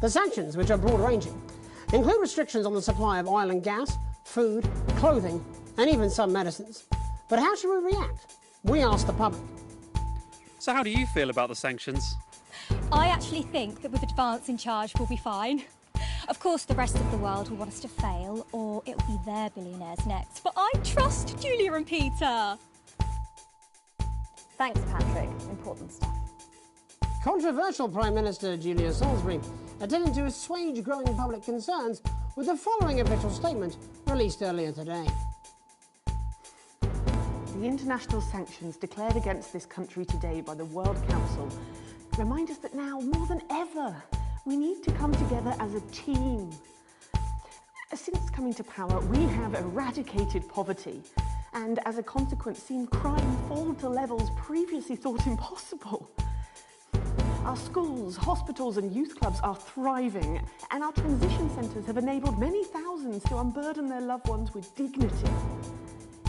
The sanctions, which are broad-ranging, include restrictions on the supply of oil and gas, food, clothing, and even some medicines. But how should we react? We asked the public. So how do you feel about the sanctions? I actually think that with Advance in charge we'll be fine. Of course the rest of the world will want us to fail, or it'll be their billionaires next. But I trust Julia and Peter. Thanks, Patrick. Important stuff. Controversial Prime Minister Julia Salisbury attempted to assuage growing public concerns with the following official statement released earlier today. The international sanctions declared against this country today by the World Council remind us that now, more than ever, we need to come together as a team. Since coming to power, we have eradicated poverty and, as a consequence, seen crime fall to levels previously thought impossible. Our schools, hospitals and youth clubs are thriving, and our transition centres have enabled many thousands to unburden their loved ones with dignity.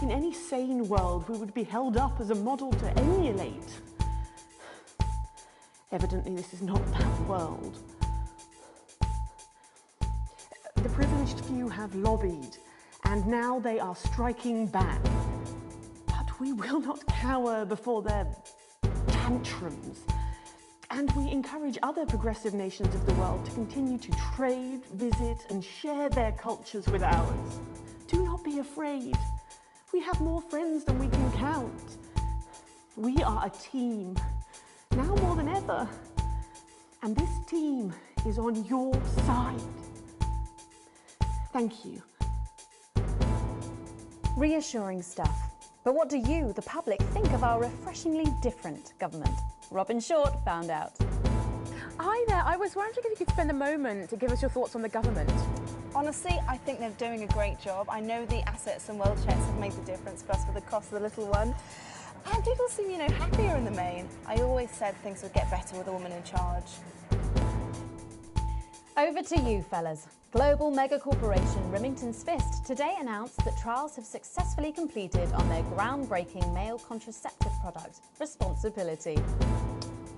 In any sane world, we would be held up as a model to emulate. Evidently, this is not that world. The privileged few have lobbied, and now they are striking back. But we will not cower before their tantrums. And we encourage other progressive nations of the world to continue to trade, visit, and share their cultures with ours. Do not be afraid. We have more friends than we can count. We are a team, now more than ever. And this team is on your side. Thank you. Reassuring stuff. But what do you, the public, think of our refreshingly different government? Robin Short found out. Hi there, I was wondering if you could spend a moment to give us your thoughts on the government. Honestly, I think they're doing a great job. I know the assets and wealth checks have made the difference for us for the cost of the little one. And people seem, happier in the main. I always said things would get better with a woman in charge. Over to you, fellas. Global mega corporation Remington's Fist today announced that trials have successfully completed on their groundbreaking male contraceptive product, Responsibility.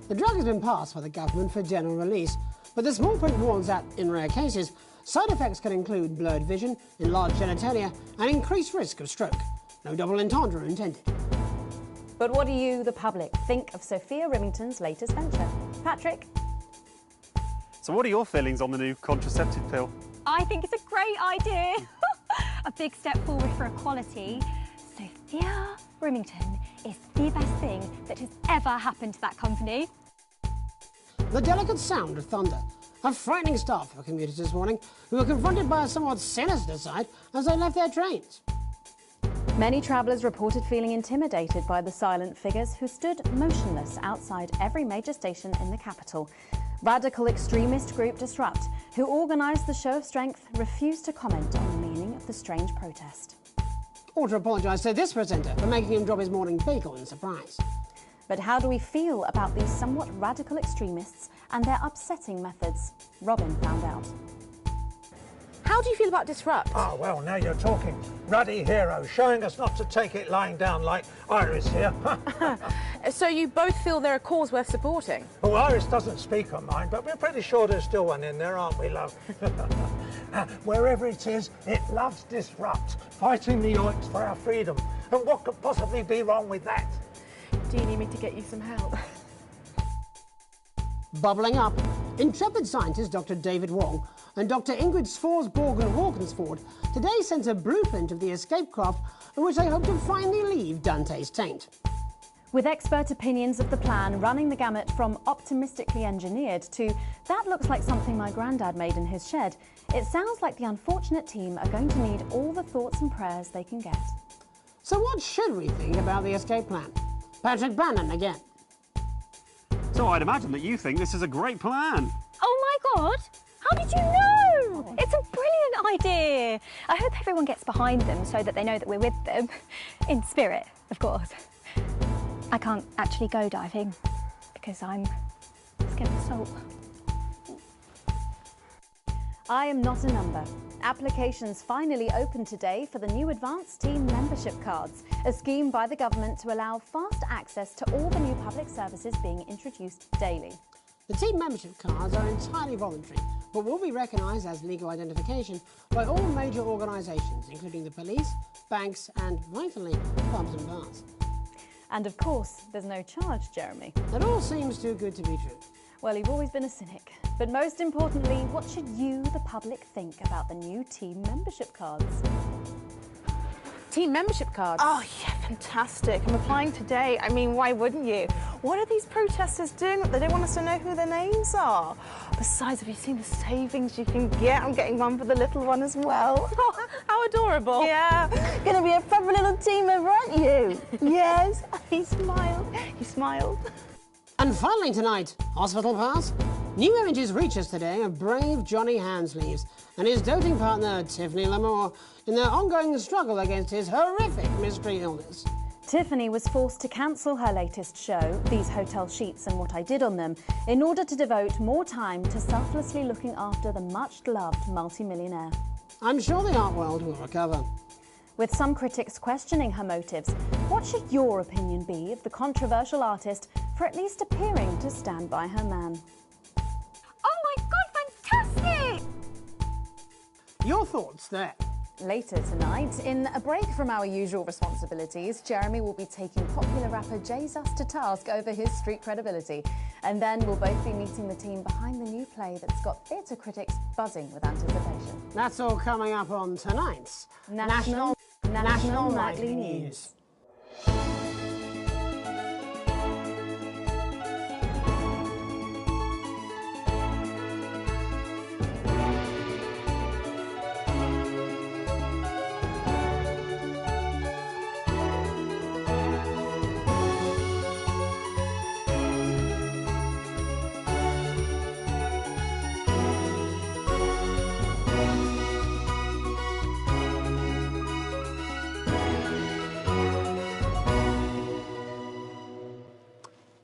The drug has been passed by the government for general release, but the small print warns that, in rare cases, side effects can include blurred vision, enlarged genitalia, and increased risk of stroke. No double entendre intended. But what do you, the public, think of Sophia Remington's latest venture? Patrick? So what are your feelings on the new contraceptive pill? I think it's a great idea. A big step forward for equality. Sophia Remington is the best thing that has ever happened to that company. The delicate sound of thunder. A frightening start for commuters this morning who were confronted by a somewhat sinister sight as they left their trains. Many travellers reported feeling intimidated by the silent figures who stood motionless outside every major station in the capital. Radical extremist group Disrupt, who organised the show of strength, refused to comment on the meaning of the strange protest. Or to apologise to this presenter for making him drop his morning bagel in surprise. But how do we feel about these somewhat radical extremists and their upsetting methods? Robin found out. How do you feel about Disrupt? Oh, well, now you're talking. Ruddy hero, showing us not to take it lying down like Iris here. So you both feel they're a cause worth supporting? Well, Iris doesn't speak her mind, but we're pretty sure there's still one in there, aren't we, love? Wherever it is, it loves Disrupt, fighting the yoinks for our freedom. And what could possibly be wrong with that? Do you need me to get you some help? Bubbling up, intrepid scientist Dr. David Wong and Dr. Ingrid Svorsborg-Walkensford today sent a blueprint of the escape craft in which they hope to finally leave Dante's taint. With expert opinions of the plan running the gamut from optimistically engineered to that looks like something my granddad made in his shed, it sounds like the unfortunate team are going to need all the thoughts and prayers they can get. So what should we think about the escape plan? Patrick Bannon again. So I'd imagine that you think this is a great plan. Oh my God! How did you know? It's a brilliant idea. I hope everyone gets behind them so that they know that we're with them. In spirit, of course. I can't actually go diving because I'm scared of salt. I am not a number. Applications finally opened today for the new Advanced Team membership cards, a scheme by the government to allow fast access to all the new public services being introduced daily. The team membership cards are entirely voluntary, but will be recognised as legal identification by all major organisations, including the police, banks and, vitally, pubs and bars. And of course, there's no charge, Jeremy. It all seems too good to be true. Well, you've always been a cynic. But most importantly, what should you, the public, think about the new team membership cards? Team membership cards. Oh, yeah, fantastic. I'm applying today. I mean, why wouldn't you? What are these protesters doing? They don't want us to know who their names are. Besides, have you seen the savings you can get? I'm getting one for the little one as well. How adorable. Yeah. Gonna be a proper little team member, aren't you? Yes. He smiled. He smiled. And finally tonight, Hospital Pass. New images reach us today of brave Johnny Handsleeves and his doting partner Tiffany Lamour in their ongoing struggle against his horrific mystery illness. Tiffany was forced to cancel her latest show, These Hotel Sheets and What I Did on Them, in order to devote more time to selflessly looking after the much-loved multimillionaire. I'm sure the art world will recover. With some critics questioning her motives, what should your opinion be of the controversial artist for at least appearing to stand by her man? Oh my God, fantastic! Your thoughts there. Later tonight, in a break from our usual responsibilities, Jeremy will be taking popular rapper Jesus to task over his street credibility. And then we'll both be meeting the team behind the new play that's got theatre critics buzzing with anticipation. That's all coming up on tonight's National Nightly News.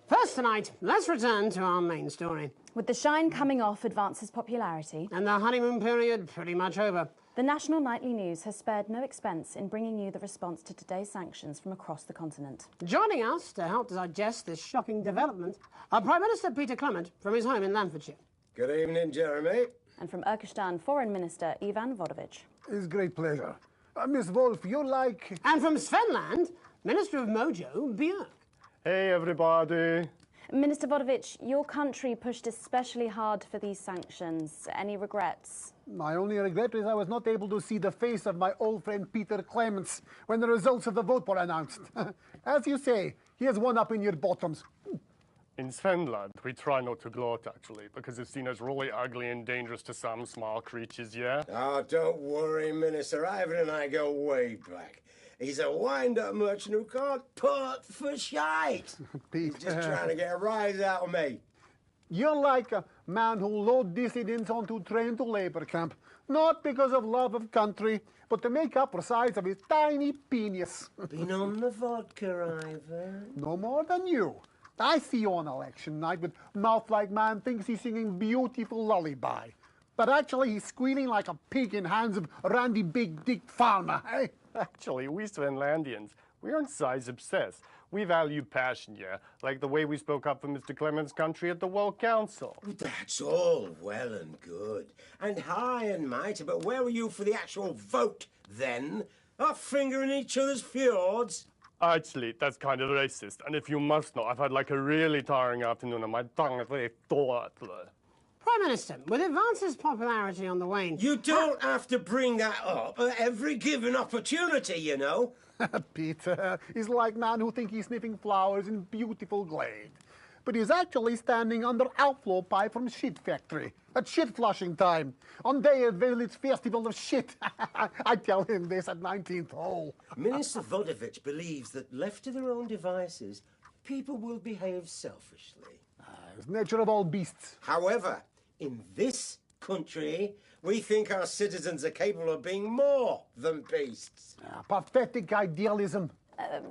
First tonight, let's return to our main story. With the shine coming off Advance's popularity And the honeymoon period pretty much over. The National Nightly News has spared no expense in bringing you the response to today's sanctions from across the continent. Joining us to help digest this shocking development are Prime Minister Peter Clement from his home in Lancashire. Good evening, Jeremy. And from Urkistan, Foreign Minister Ivan Vodovich. It's a great pleasure. Miss Wolf, you like... And from Svenland, Minister of Mojo, Björk. Hey, everybody. Minister Vodovich, your country pushed especially hard for these sanctions. Any regrets? My only regret is I was not able to see the face of my old friend Peter Clements when the results of the vote were announced. As you say, he has one up in your bottoms. In Svenland, we try not to gloat, actually, because it's seen as really ugly and dangerous to some small creatures, yeah? Oh, don't worry, Minister. Ivan and I go way back. He's a wind-up merchant who can't put for shite. He's just trying to get a rise out of me. You're like a man who load dissidents onto train to labor camp, not because of love of country, but to make up for size of his tiny penis. Been on the vodka, Ivan? No more than you. I see you on election night with mouth like man thinks he's singing beautiful lullaby. But actually he's squealing like a pig in hands of Randy Big Dick Farmer, eh? Actually, we Svenlandians, we aren't size obsessed. We value passion, yeah, like the way we spoke up for Mr. Clements' country at the World Council. That's all well and good, and high and mighty, but where were you for the actual vote, then? Our finger in each other's fjords? Actually, that's kind of racist, and if you must know, I've had like a really tiring afternoon and my tongue is very taut. Prime Minister, with Advance's popularity on the wane... You don't have to bring that up at every given opportunity, you know. Peter is like man who think he's sniffing flowers in beautiful glade. But he's actually standing under outflow pipe from shit factory at shit flushing time on day of village festival of shit. I tell him this at 19th hole. Minister Vodovich believes that left to their own devices, people will behave selfishly. It's nature of all beasts. However, in this country, we think our citizens are capable of being more than beasts. Pathetic idealism.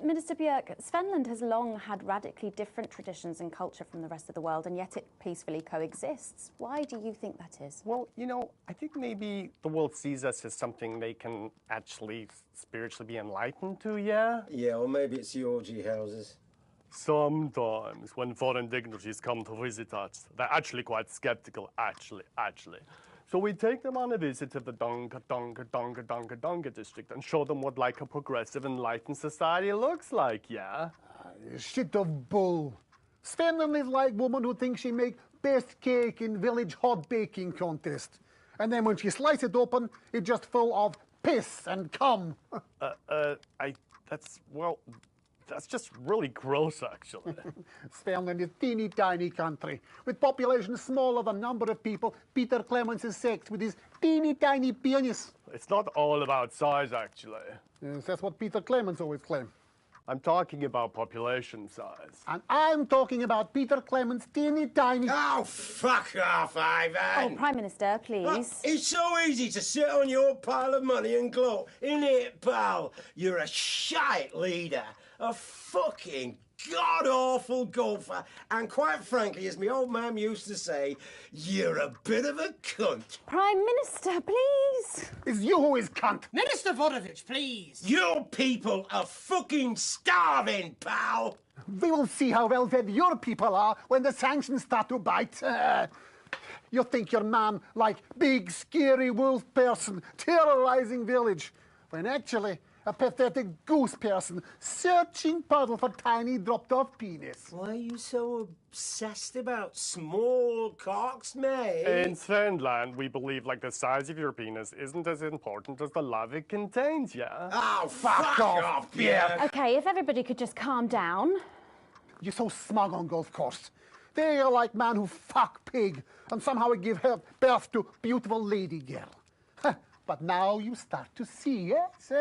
Minister Björk, Svenland has long had radically different traditions and culture from the rest of the world, and yet it peacefully coexists. Why do you think that is? Well, you know, I think maybe the world sees us as something they can actually spiritually be enlightened to, yeah? Yeah, or maybe it's the orgy houses. Sometimes, when foreign dignitaries come to visit us, they're actually quite skeptical, actually. So we take them on a visit to the Donga district and show them what like a progressive, enlightened society looks like, yeah? Shit of bull. Svenlin is like woman who thinks she make best cake in village hot baking contest. And then when she slices it open, it's just full of piss and cum. That's just really gross, actually. Svenlin is a teeny tiny country. With population smaller than number of people, Peter Clemens is sex with his teeny tiny penis. It's not all about size, actually. Yes, that's what Peter Clemens always claimed. I'm talking about population size. And I'm talking about Peter Clemens' teeny tiny... Oh, fuck off, Ivan! Oh, Prime Minister, please. Look, it's so easy to sit on your pile of money and gloat, innit, pal? You're a shite leader, a fucking god-awful golfer, and quite frankly, as my old man used to say, you're a bit of a cunt. Prime Minister, please. It's you who is cunt. Minister Vodovich, please. Your people are fucking starving, pal. We will see how well fed your people are when the sanctions start to bite. You think your man like big, scary wolf person terrorizing village, when actually a pathetic goose person searching puddle for tiny dropped-off penis. Why are you so obsessed about small cocks, mate? In Finland, we believe like the size of your penis isn't as important as the love it contains, yeah? Oh, fuck off, yeah. Okay, if everybody could just calm down. You're so smug on golf course. They are like man who fuck pig and somehow give birth to beautiful lady girl. But now you start to see, yes?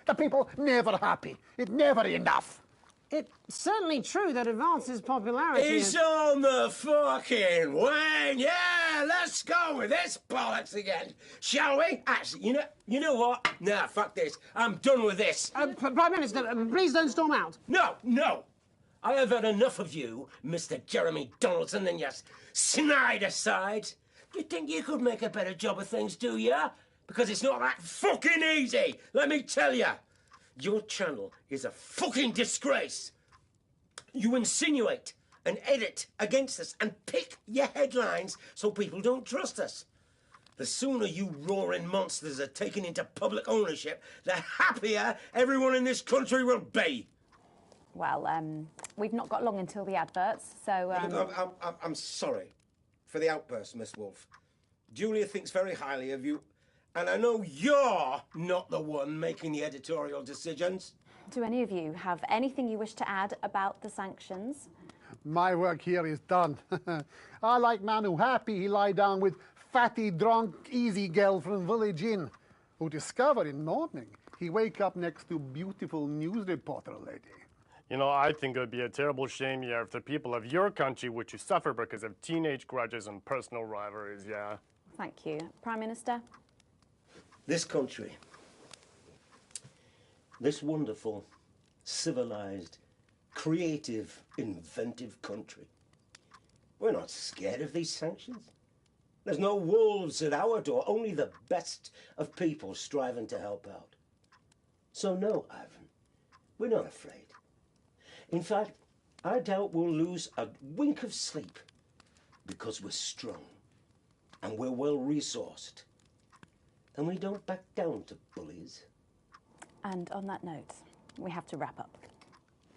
The people never happy. It's never enough. It's certainly true that advances popularity... It's on the fucking wane. Yeah, let's go with this bollocks again, shall we? Actually, you know what? Nah, fuck this. I'm done with this. Prime Minister, please don't storm out. No. I have had enough of you, Mr. Jeremy Donaldson, and your snide aside. You think you could make a better job of things, do you? Because it's not that fucking easy, let me tell you. Your channel is a fucking disgrace. You insinuate and edit against us and pick your headlines so people don't trust us. The sooner you roaring monsters are taken into public ownership, the happier everyone in this country will be. Well, we've not got long until the adverts, so... I'm sorry for the outburst, Miss Wolfe. Julia thinks very highly of you, and I know you're not the one making the editorial decisions. Do any of you have anything you wish to add about the sanctions? My work here is done. I like man who happy he lie down with fatty, drunk, easy girl from village inn, who discover in morning he wake up next to beautiful news reporter lady. You know, I think it would be a terrible shame, yeah, if the people of your country were to suffer because of teenage grudges and personal rivalries, yeah. Thank you. Prime Minister? This country, this wonderful, civilized, creative, inventive country, we're not scared of these sanctions. There's no wolves at our door, only the best of people striving to help out. So no, Ivan, we're not afraid. In fact, I doubt we'll lose a wink of sleep because we're strong and we're well resourced. And we don't back down to bullies. And on that note, we have to wrap up.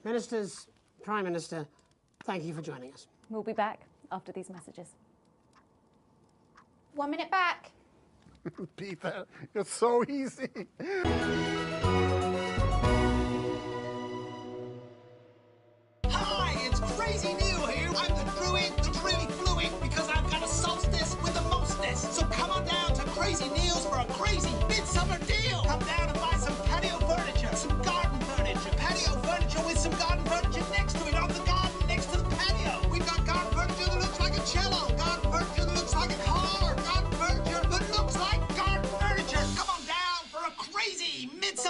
Ministers, Prime Minister, thank you for joining us. We'll be back after these messages. 1 minute back. Peter, you're so easy. Hi, it's Crazy Neil here. I'm the druid, the truly fluid, because I've got a solstice with the mostness. So come on down to Crazy Neil's for a crazy midsummer deal. Come down and buy some patio furniture, some garden furniture, patio furniture with some garden furniture next to it on the garden next to the patio. We've got garden furniture that looks like a cello, garden furniture that looks like a car, garden furniture that looks like garden furniture. Come on down for a crazy midsummer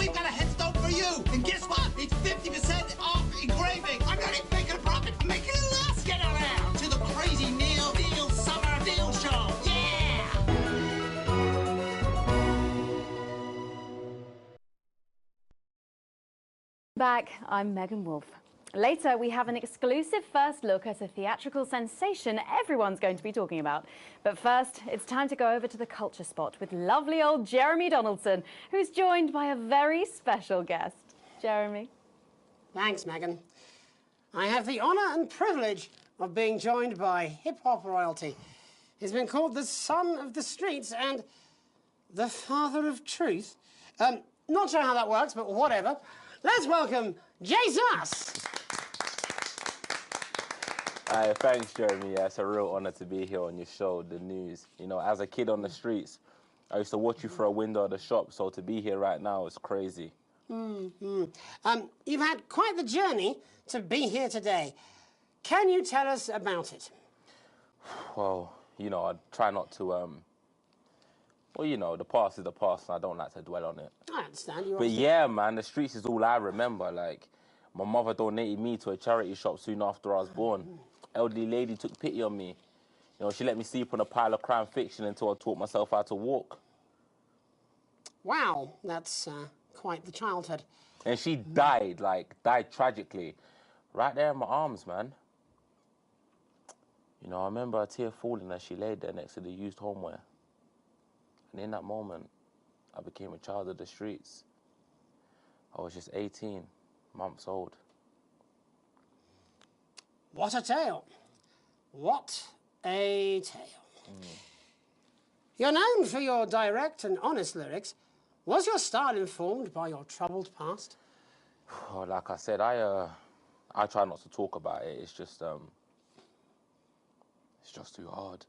we've got a headstone for you. And guess what? It's 50% off engraving. I'm not even making a profit. I'm making a loss. Get around to the Crazy Neil Deal Summer Deal Show. Yeah! Back, I'm Megan Wolf. Later, we have an exclusive first look at a theatrical sensation everyone's going to be talking about. But first, it's time to go over to the culture spot with lovely old Jeremy Donaldson, who's joined by a very special guest. Jeremy. Thanks, Megan. I have the honour and privilege of being joined by hip-hop royalty. He's been called the son of the streets and the father of truth. Not sure how that works, but whatever. Let's welcome Jesus! Thanks, Jeremy. Yeah, it's a real honour to be here on your show, The News. You know, as a kid on the streets, I used to watch you through a window of the shop, so to be here right now is crazy. You've had quite the journey to be here today. Can you tell us about it? Well, you know, I try not to, well, you know, the past is the past, and I don't like to dwell on it. I understand. But yeah, man, the streets is all I remember. Like, my mother donated me to a charity shop soon after I was born. Elderly lady took pity on me. You know, she let me sleep on a pile of crime fiction until I taught myself how to walk. Wow, that's quite the childhood. And she died tragically. Right there in my arms, man. You know, I remember a tear falling as she laid there next to the used homeware. And in that moment, I became a child of the streets. I was just 18 months old. What a tale. What a tale. You're known for your direct and honest lyrics. Was your style informed by your troubled past? Oh, like I said, I try not to talk about it. It's just too hard.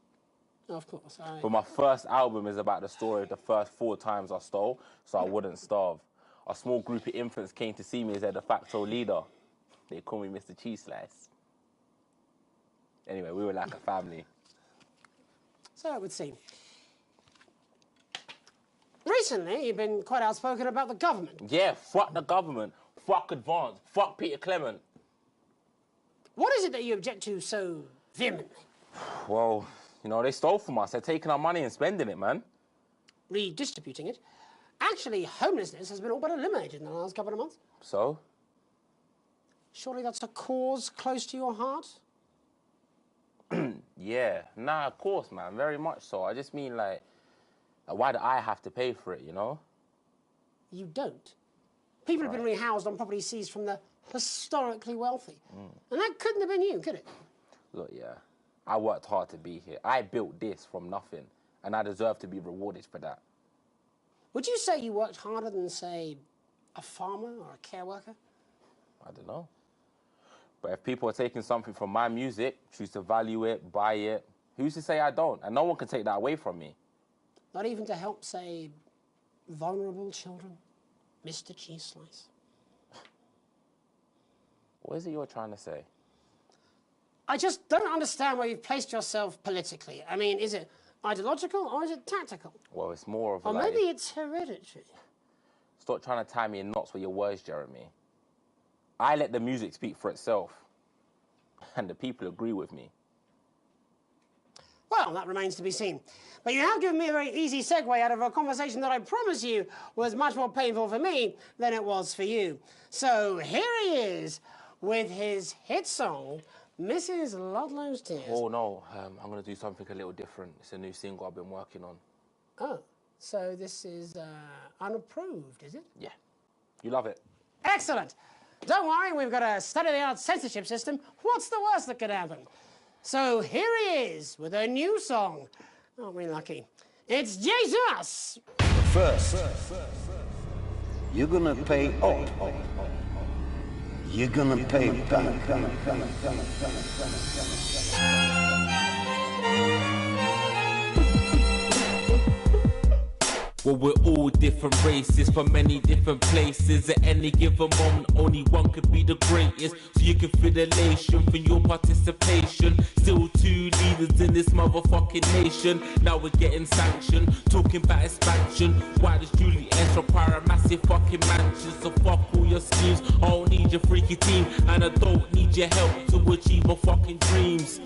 Of course. But my first album is about the story of the first 4 times I stole, so I wouldn't starve. A small group of infants came to see me as their de facto leader. They call me Mr. Cheese Slice. Anyway, we were like a family. So it would seem. Recently, you've been quite outspoken about the government. Yeah, fuck the government. Fuck Advance. Fuck Peter Clement. What is it that you object to so vehemently? Well, you know, they stole from us. They're taking our money and spending it, man. Redistributing it? Actually, homelessness has been all but eliminated in the last couple of months. So? Surely that's a cause close to your heart? Yeah. Nah, of course, man. Very much so. I just mean, like, why do I have to pay for it, you know? You don't. People have been rehoused on property seized from the historically wealthy. And that couldn't have been you, could it? Look, yeah. I worked hard to be here. I built this from nothing, and I deserve to be rewarded for that. Would you say you worked harder than, say, a farmer or a care worker? I don't know. But if people are taking something from my music, choose to value it, buy it, who's to say I don't? And no one can take that away from me. Not even to help, say, vulnerable children? Mr. Cheese Slice? What is it you're trying to say? I just don't understand where you've placed yourself politically. I mean, is it ideological or is it tactical? Well, it's more of a... Or maybe it's hereditary. Stop trying to tie me in knots with your words, Jeremy. I let the music speak for itself. And the people agree with me. Well, that remains to be seen. But you have given me a very easy segue out of a conversation that I promise you was much more painful for me than it was for you. So here he is with his hit song, Mrs. Ludlow's Tears. Oh, no. I'm going to do something a little different. It's a new single I've been working on. Oh, so this is unapproved, is it? Yeah. You love it. Excellent. Don't worry, we've got a state-of-the-art censorship system. What's the worst that could happen? So here he is with a new song. Aren't we lucky? It's Jesus! First, you're gonna pay up. You're gonna pay back. Well, we're all different races from many different places. At any given moment, only one could be the greatest. So you can feel elation from your participation. Still two leaders in this motherfucking nation. Now we're getting sanctioned, talking about expansion. Why does Julie require a massive fucking mansion? So fuck all your schemes. I don't need your freaky team, and I don't need your help to achieve my fucking dreams.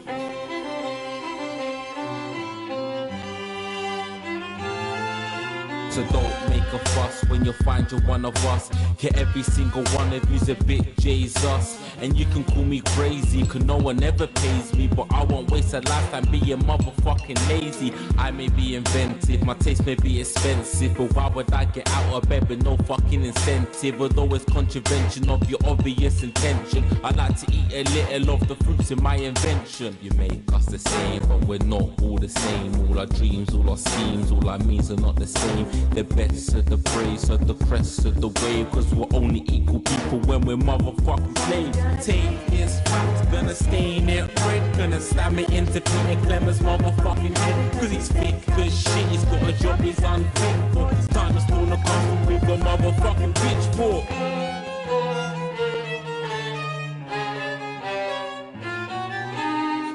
So don't make a fuss when you find you're one of us. Get every single one of you's a bit Jesus. And you can call me crazy, cause no one ever pays me. But I won't waste a lifetime being motherfucking lazy. I may be inventive, my taste may be expensive, but why would I get out of bed with no fucking incentive? Although it's contravention of your obvious intention, I like to eat a little of the fruits in my invention. You make us the same, but we're not all the same. All our dreams, all our schemes, all our means are not the same. The best of the praise of the crest of the wave, cause we're only equal people when we're motherfucking slaves. Take this fact, gonna stain it red, gonna slam it into Peter Clemmer's motherfucking head, cause he's thick as shit, he's got a job he's unfit for. It's time to spawn a coffin with a motherfucking pitchfork.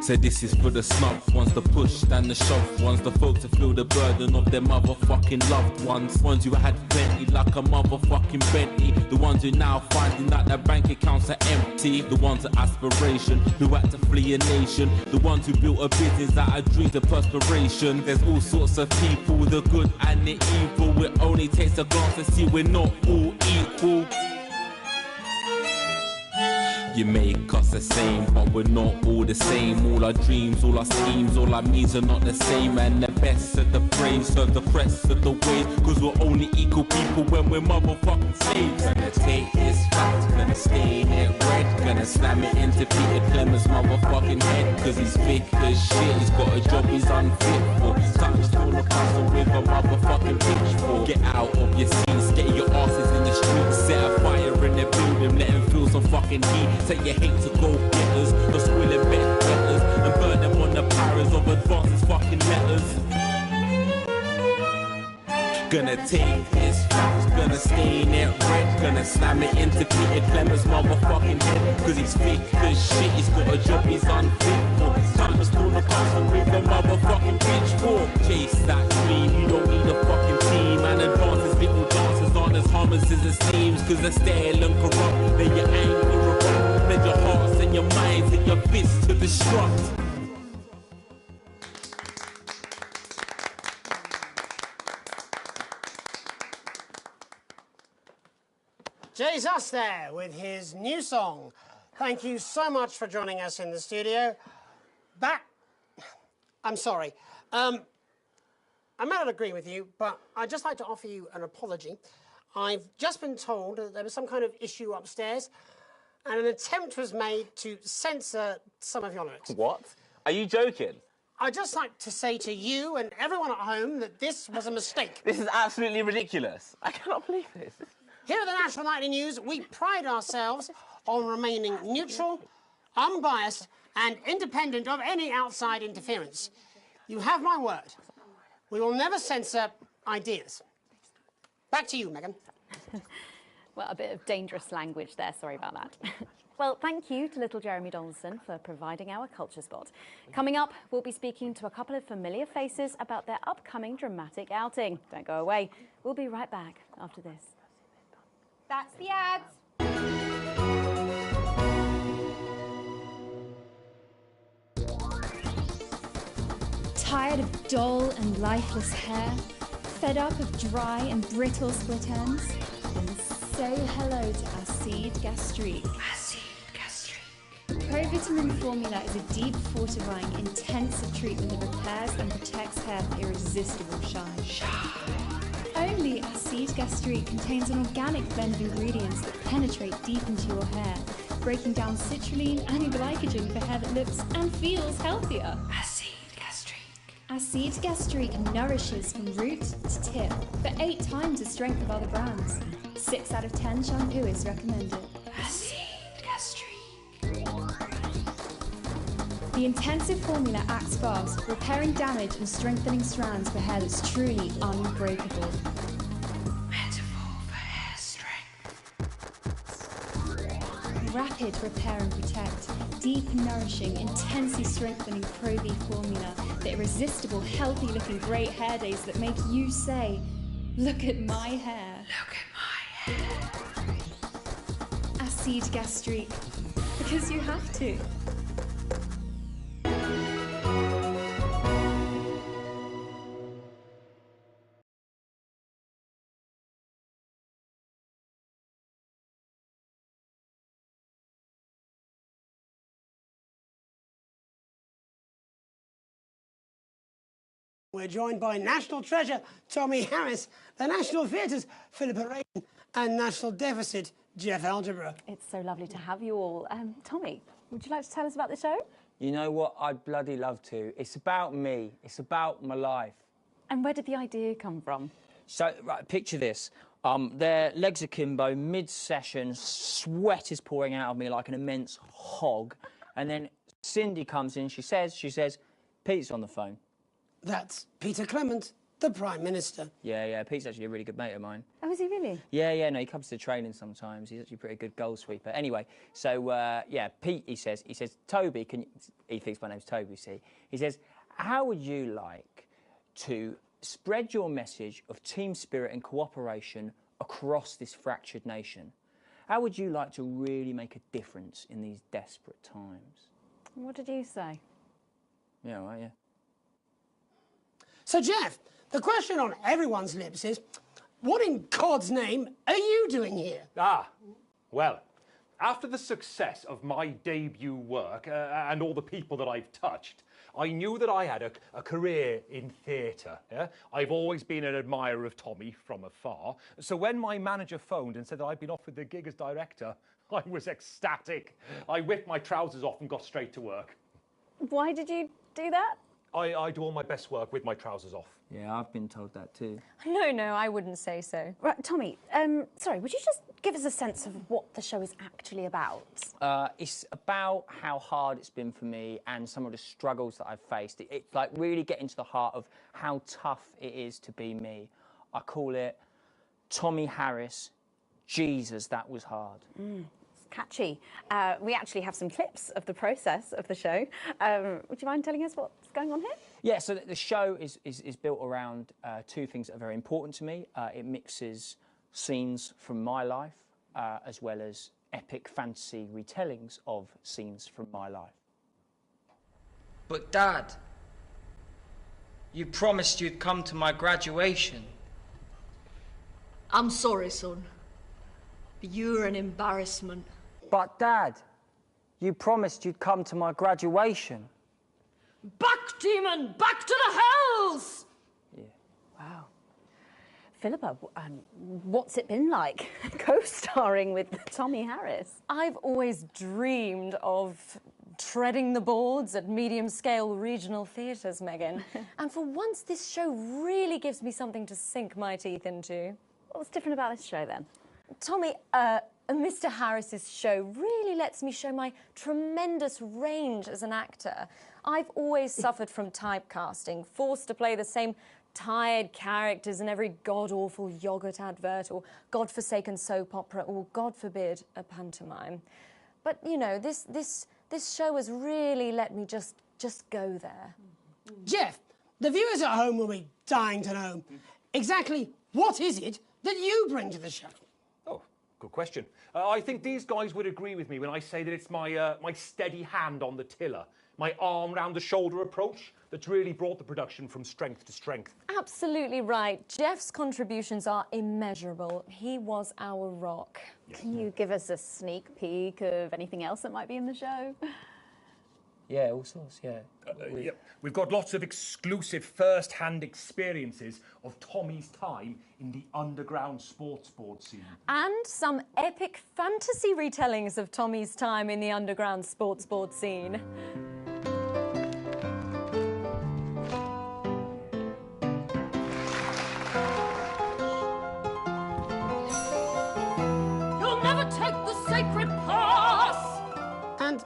So this is for the snub ones, the push and the shove ones, the folks who feel the burden of their motherfucking loved ones. Ones who had plenty like a motherfucking Bentley. The ones who now finding that their bank accounts are empty. The ones of aspiration who had to flee a nation. The ones who built a business out of dreams of perspiration. There's all sorts of people, the good and the evil. It only takes a glance to see we're not all equal. You make us the same, but we're not all the same. All our dreams, all our schemes, all our means are not the same. And the best of the praise of the crest of the wave, cause we're only equal people when we're motherfucking slaves. Gonna take this fact, gonna stain it red, gonna slam it into Peter Clemmer's motherfucking head, cause he's thick as shit, he's got a job he's unfit for. Time to spawn a castle with a motherfucking pitchfork. Get out of your seats, get your asses in the streets, set a fire in the building, let them feel some fucking heat. Say you hate to go getters, or squilling bet betters, and burn them on the powers of advances fucking letters. Gonna take this fact, gonna stain it red, gonna slam it into Peter Clemmer's motherfucking head, cause he's thick as shit, he's got a job he's unfit for. Time to spawn a castle with a motherfucking pitchfork. Chase that dream, you don't need a fucking team, and advances little dances aren't as harmless as it seems, cause they're stale and corrupt, then you're angry or wrong, then your hearts and your minds and your fists to destruct. Jesus there with his new song. Thank you so much for joining us in the studio. I'm sorry. I may not agree with you, but I'd just like to offer you an apology. I've just been told that there was some kind of issue upstairs, and an attempt was made to censor some of your lyrics. What? Are you joking? I'd just like to say to you and everyone at home that this was a mistake. This is absolutely ridiculous. I cannot believe this. Here at the National Nightly News, we pride ourselves on remaining neutral, unbiased, and independent of any outside interference. You have my word. We will never censor ideas. Back to you, Megan. Well, a bit of dangerous language there, sorry about that. Well, thank you to little Jeremy Donaldson for providing our culture spot. Coming up, we'll be speaking to a couple of familiar faces about their upcoming dramatic outing. Don't go away. We'll be right back after this. That's the ads. Tired of dull and lifeless hair? Fed up of dry and brittle split ends? Then say hello to Acide Gastrique. Acide Gastrique. The Pro-Vitamin formula is a deep, fortifying, intensive treatment that repairs and protects hair for irresistible shine. Only Acide Gastrique contains an organic blend of ingredients that penetrate deep into your hair, breaking down citrulline and glycogen for hair that looks and feels healthier. Acide Gastrique. Acide Gastrique nourishes from root to tip for 8 times the strength of other brands. 6 out of 10 shampoo is recommended. Acide Gastrique. The intensive formula acts fast, repairing damage and strengthening strands for hair that's truly unbreakable. rapid repair and protect, deep nourishing, intensely strengthening Pro-V formula, the irresistible, healthy-looking great hair days that make you say, look at my hair. Look at my hair. Acide gastrique, because you have to. We're joined by National Treasure Tommy Harris, the National Theatre's Philippa Raven, and National Deficit Jeff Algebra. It's so lovely to have you all. Tommy, would you like to tell us about the show? You know what? I'd bloody love to. It's about me. It's about my life. And where did the idea come from? So, right, picture this. Their legs akimbo, mid-session, sweat is pouring out of me like an immense hog. And then Cindy comes in, she says, Pete's on the phone. That's Peter Clement, the Prime Minister. Yeah, Pete's actually a really good mate of mine. Oh, is he really? Yeah, no, he comes to training sometimes. He's actually a pretty good goal sweeper. Anyway, so, yeah, Pete, he says, Toby, he thinks my name's Toby, see? He says, how would you like to spread your message of team spirit and cooperation across this fractured nation? How would you like to really make a difference in these desperate times? What did you say? Yeah, right, yeah. So, Jeff, the question on everyone's lips is, what in God's name are you doing here? Well, after the success of my debut work and all the people that I've touched, I knew that I had a career in theatre. Yeah? I've always been an admirer of Tommy from afar. So when my manager phoned and said that I'd been offered the gig as director, I was ecstatic. I whipped my trousers off and got straight to work. Why did you do that? I do all my best work with my trousers off. Yeah, I've been told that too. No, I wouldn't say so. Right, Tommy, sorry, would you just give us a sense of what the show is actually about? It's about how hard it's been for me and some of the struggles that I've faced. It's like really getting to the heart of how tough it is to be me. I call it Tommy Harris, Jesus, that was hard. Catchy. We actually have some clips of the process of the show. Would you mind telling us what's going on here? Yeah, so the show is built around two things that are very important to me. It mixes scenes from my life as well as epic fantasy retellings of scenes from my life. But Dad, you promised you'd come to my graduation. I'm sorry, son. But you're an embarrassment. But Dad, you promised you'd come to my graduation. Back, demon! Back to the hells! Yeah. Wow. Philippa, what's it been like co-starring with Tommy Harris? I've always dreamed of treading the boards at medium-scale regional theatres, Megan. And for once, this show really gives me something to sink my teeth into. What's different about this show, then? Tommy, Mr. Harris's show really lets me show my tremendous range as an actor. I've always suffered from typecasting, forced to play the same tired characters in every god-awful yogurt advert or godforsaken soap opera or, God forbid, a pantomime. But, you know, this show has really let me just go there. Jeff, the viewers at home will be dying to know exactly what is it that you bring to the show? Oh, good question. I think these guys would agree with me when I say that it's my steady hand on the tiller, my arm round the shoulder approach that's really brought the production from strength to strength. Absolutely right. Jeff's contributions are immeasurable. He was our rock. Can you give us a sneak peek of anything else that might be in the show? Yeah, all sorts, yeah. We've got lots of exclusive first-hand experiences of Tommy's time in the underground sports board scene. And some epic fantasy retellings of Tommy's time in the underground sports board scene. You'll never take the sacred pass! And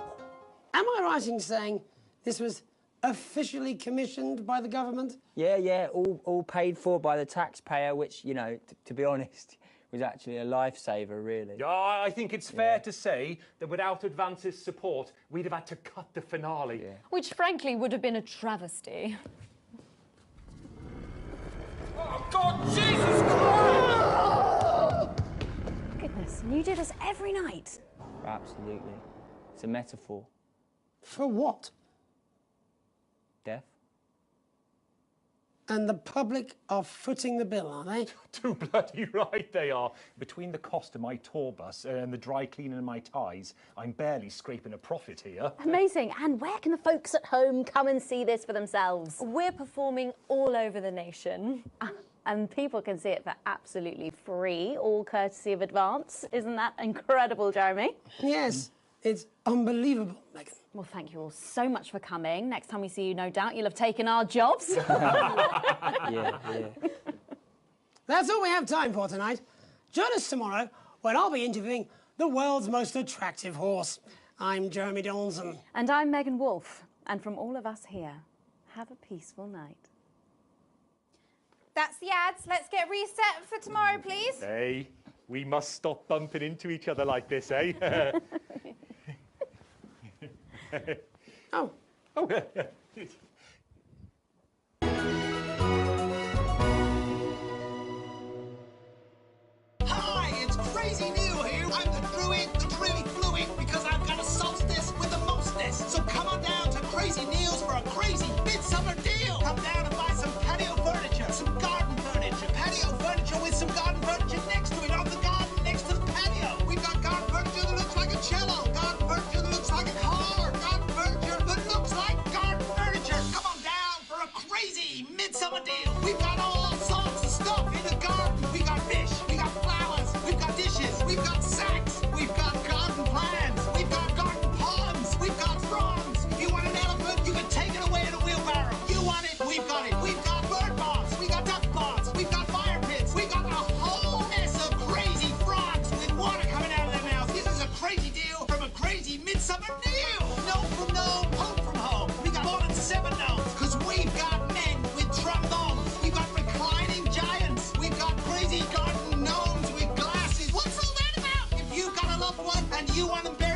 am I right in saying this was officially commissioned by the government? Yeah, all paid for by the taxpayer, which, you know, to be honest, was actually a lifesaver, really. Yeah, I think it's fair to say that without Advance's support, we'd have had to cut the finale. Which, frankly, would have been a travesty. Oh, God, Jesus Christ! Goodness, and you do this every night? Absolutely. It's a metaphor. For what? Death. And the public are footing the bill, are they? Too bloody right they are. Between the cost of my tour bus and the dry cleaning of my ties, I'm barely scraping a profit here. Amazing. And where can the folks at home come and see this for themselves? We're performing all over the nation. And people can see it for absolutely free, all courtesy of Advance. Isn't that incredible, Jeremy? Yes, it's unbelievable, Megan. Well, thank you all so much for coming. Next time we see you, no doubt you'll have taken our jobs. Yeah. That's all we have time for tonight. Join us tomorrow when I'll be interviewing the world's most attractive horse. I'm Jeremy Donaldson. And I'm Megan Wolfe. And from all of us here, have a peaceful night. That's the ads. Let's get reset for tomorrow, please. Hey, we must stop bumping into each other like this, eh? Oh. Hi, it's Crazy Neil here. I'm the druid, the really fluid, because I've got a solstice with the mostness. So come on down to Crazy Neil's for a crazy midsummer deal. Come down and buy some patio furniture, some garden furniture, patio furniture with some garden furniture next to it on the garden next to the patio. We've got garden furniture that looks like a cello, garden furniture that looks like a car, garden furniture that looks like garden furniture. Come on down for a crazy midsummer deal. We've got all sorts of stuff in the garden. We got fish, we got flowers, we've got dishes, we've got sacks, we've got garden plants, we've got garden ponds, we've got fronds. If you want an elephant, you can take it away in a wheelbarrow. You want it, we've got it. We've got bird baths, we've got duck baths, we've got fire pits, we've got a whole mess of crazy frogs with water coming out of their mouths. This is a crazy deal from a crazy midsummer deal. Gnome from gnome, home from home. We got more than 7 gnomes, because we've got men with trombones. We've got reclining giants. We've got crazy garden gnomes with glasses. What's all that about? If you've got a loved one and you want them buried